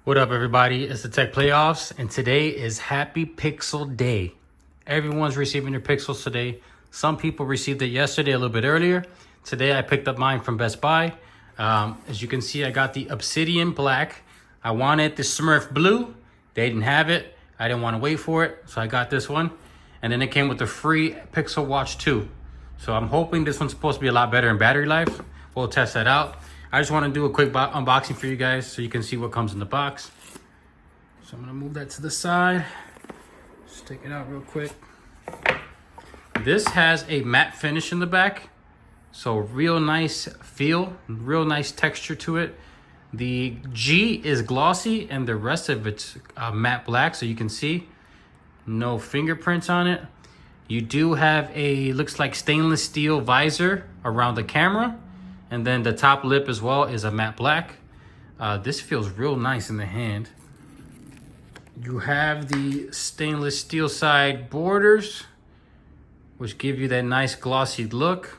What up, everybody? It's the Tech Playoffs, and today is Happy Pixel Day. Everyone's receiving their Pixels today. Some people received it yesterday a little bit earlier. Today, I picked up mine from Best Buy. As you can see, I got the Obsidian Black. I wanted the Smurf Blue. They didn't have it. I didn't want to wait for it, so I got this one. And then it came with the free Pixel Watch 2. So I'm hoping this one's supposed to be a lot better in battery life. We'll test that out. I just want to do a quick unboxing for you guys so you can see what comes in the box. So I'm going to move that to the side. Just take it out real quick. This has a matte finish in the back. So real nice feel, real nice texture to it. The G is glossy and the rest of it's matte black, so you can see no fingerprints on it. You do have a, looks like stainless steel visor around the camera. And then the top lip as well is a matte black. This feels real nice in the hand. You have the stainless steel side borders, which give you that nice glossy look.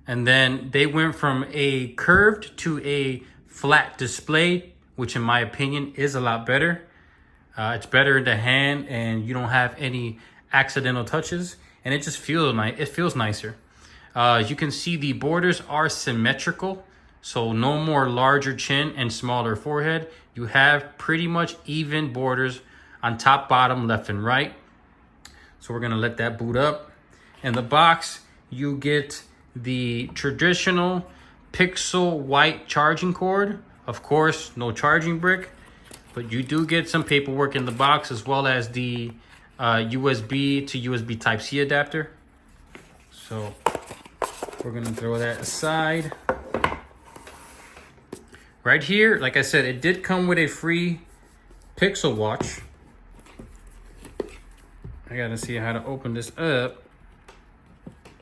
And then they went from a curved to a flat display, which in my opinion is a lot better. It's better in the hand and you don't have any accidental touches. And it just feels nice. It feels nicer. As you can see, the borders are symmetrical, so no more larger chin and smaller forehead. You have pretty much even borders on top, bottom, left, and right. So we're gonna let that boot up. In the box, you get the traditional Pixel white charging cord. Of course, no charging brick, but you do get some paperwork in the box as well as the USB to USB Type-C adapter. So we're gonna throw that aside. Right here, like I said, it did come with a free Pixel watch. I gotta see how to open this up.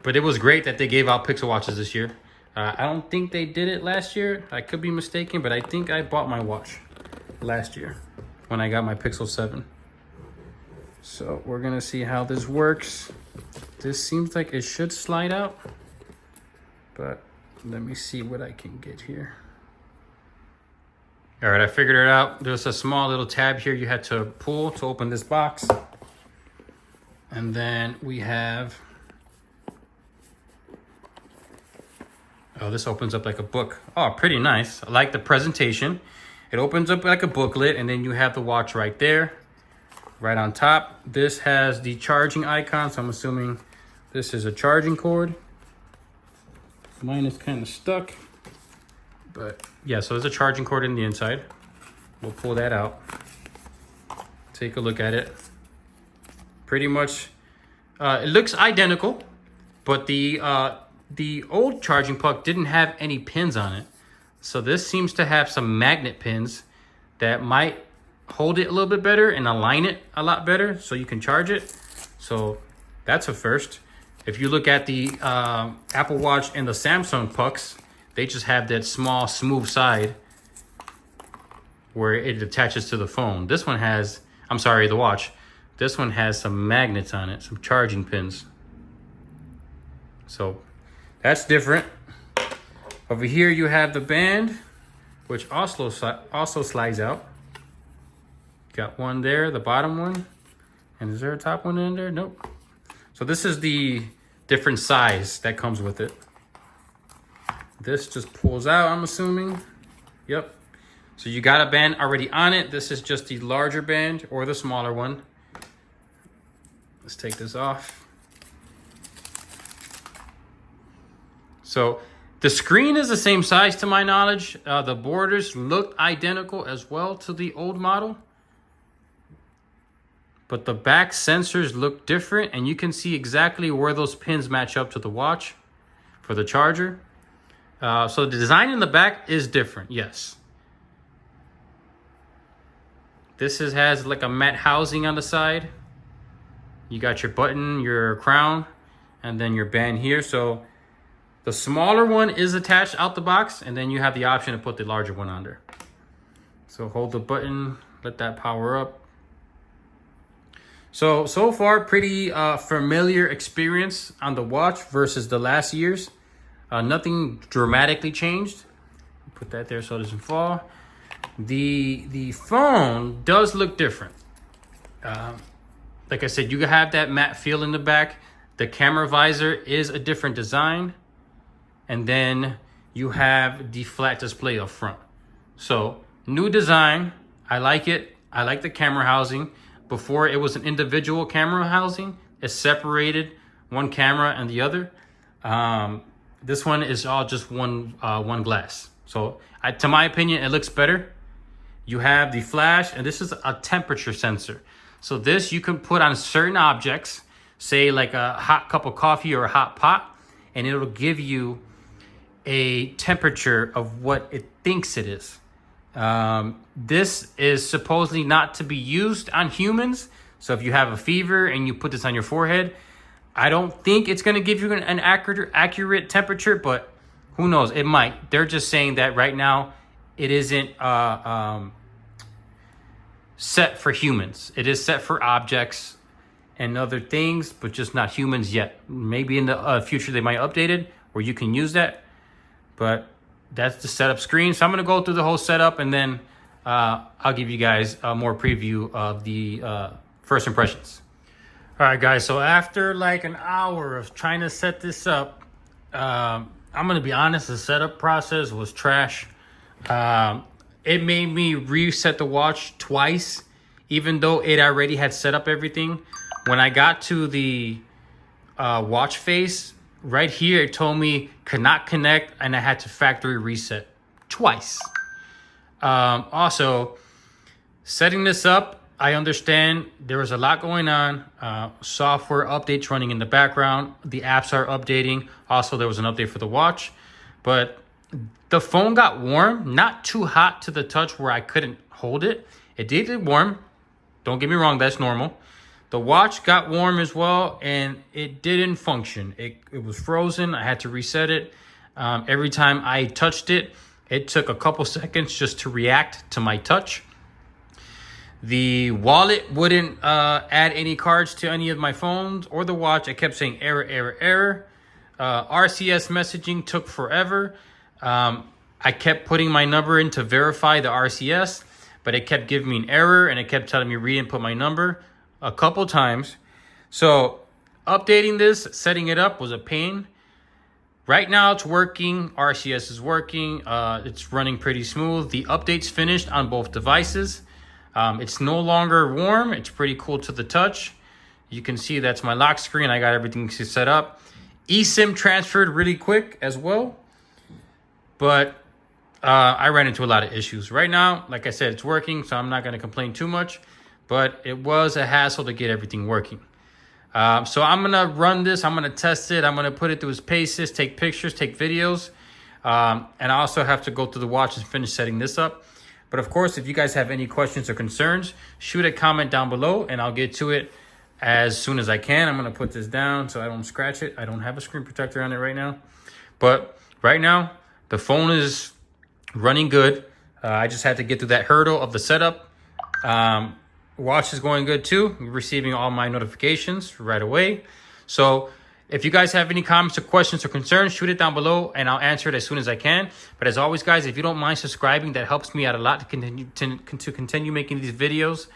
But it was great that they gave out Pixel watches this year. I don't think they did it last year. I could be mistaken, but I think I bought my watch last year when I got my Pixel 7. So we're gonna see how this works. This seems like it should slide out. But let me see what I can get here. All right, I figured it out. There's a small little tab here you had to pull to open this box. And then we have, oh, this opens up like a book. Oh, pretty nice. I like the presentation. It opens up like a booklet and then you have the watch right there, right on top. This has the charging icon, so I'm assuming this is a charging cord. Mine is kind of stuck, but yeah, so there's a charging cord in the inside. We'll pull that out. Take a look at it. Pretty much, it looks identical, but the old charging puck didn't have any pins on it. So this seems to have some magnet pins that might hold it a little bit better and align it a lot better so you can charge it. So that's a first. If you look at the Apple Watch and the Samsung pucks, they just have that small, smooth side where it attaches to the phone. This one has, I'm sorry, the watch. This one has some magnets on it, some charging pins. So that's different. Over here you have the band, which also slides out. Got one there, the bottom one. And is there a top one in there? Nope. So this is the different size that comes with it. This just pulls out, I'm assuming. Yep. So you got a band already on it. This is just the larger band or the smaller one. Let's take this off. So the screen is the same size to my knowledge. The borders look identical as well to the old model. But the back sensors look different and you can see exactly where those pins match up to the watch for the charger. So the design in the back is different, yes. This has like a matte housing on the side. You got your button, your crown, and then your band here. So the smaller one is attached out the box and then you have the option to put the larger one under. So hold the button, let that power up. So far, pretty familiar experience on the watch versus the last year's. Nothing dramatically changed. Put that there so it doesn't fall. The phone does look different. Like I said, you can have that matte feel in the back. The camera visor is a different design. And then you have the flat display up front. So new design, I like it. I like the camera housing. Before it was an individual camera housing. It's separated, one camera and the other. This one is all just one glass. So to my opinion, it looks better. You have the flash, and this is a temperature sensor. So this you can put on certain objects, say like a hot cup of coffee or a hot pot, and it'll give you a temperature of what it thinks it is. This is supposedly not to be used on humans. So if you have a fever and you put this on your forehead, I don't think it's going to give you an accurate temperature, but who knows? It might. They're just saying that right now it isn't set for humans. It is set for objects and other things, but just not humans yet. Maybe in the future they might update it where you can use that. But that's the setup screen. So I'm going to go through the whole setup, and then I'll give you guys a more preview of the first impressions. All right, guys. So after like an hour of trying to set this up, I'm going to be honest, the setup process was trash. It made me reset the watch twice, even though it already had set up everything. When I got to the watch face, right here, it told me cannot connect, and I had to factory reset twice. Also, setting this up, I understand there was a lot going on. Software updates running in the background. The apps are updating. Also, there was an update for the watch. But the phone got warm, not too hot to the touch where I couldn't hold it. It did get warm. Don't get me wrong, that's normal. The watch got warm as well, and it didn't function. It was frozen. I had to reset it. Every time I touched it, it took a couple seconds just to react to my touch. The wallet wouldn't add any cards to any of my phones or the watch. I kept saying error, error, error. RCS messaging took forever. I kept putting my number in to verify the RCS, but it kept giving me an error, and it kept telling me re-input my number a couple times. So updating this, setting it up was a pain. Right now it's working. RCS is working. It's running pretty smooth. The update's finished on both devices. It's no longer warm. It's pretty cool to the touch. You can see that's my lock screen. I got everything set up. eSIM transferred really quick as well. But I ran into a lot of issues. Right now, like I said, it's working, so I'm not going to complain too much. But it was a hassle to get everything working. So I'm going to run this. I'm going to test it. I'm going to put it through its paces, take pictures, take videos. And I also have to go through the watch and finish setting this up. But of course, if you guys have any questions or concerns, shoot a comment down below and I'll get to it as soon as I can. I'm going to put this down so I don't scratch it. I don't have a screen protector on it right now. But right now, the phone is running good. I just had to get through that hurdle of the setup. Watch is going good too. I'm receiving all my notifications right away. So if you guys have any comments or questions or concerns, shoot it down below and I'll answer it as soon as I can. But as always, guys, if you don't mind subscribing, that helps me out a lot to continue making these videos.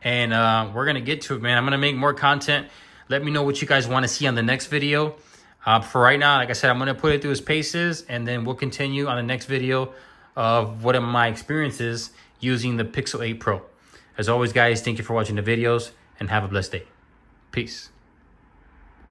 And we're going to get to it, man. I'm going to make more content. Let me know what you guys want to see on the next video. For right now, like I said, I'm going to put it through its paces, and then we'll continue on the next video of what are my experiences using the Pixel 8 Pro. As always, guys, thank you for watching the videos, and have a blessed day. Peace.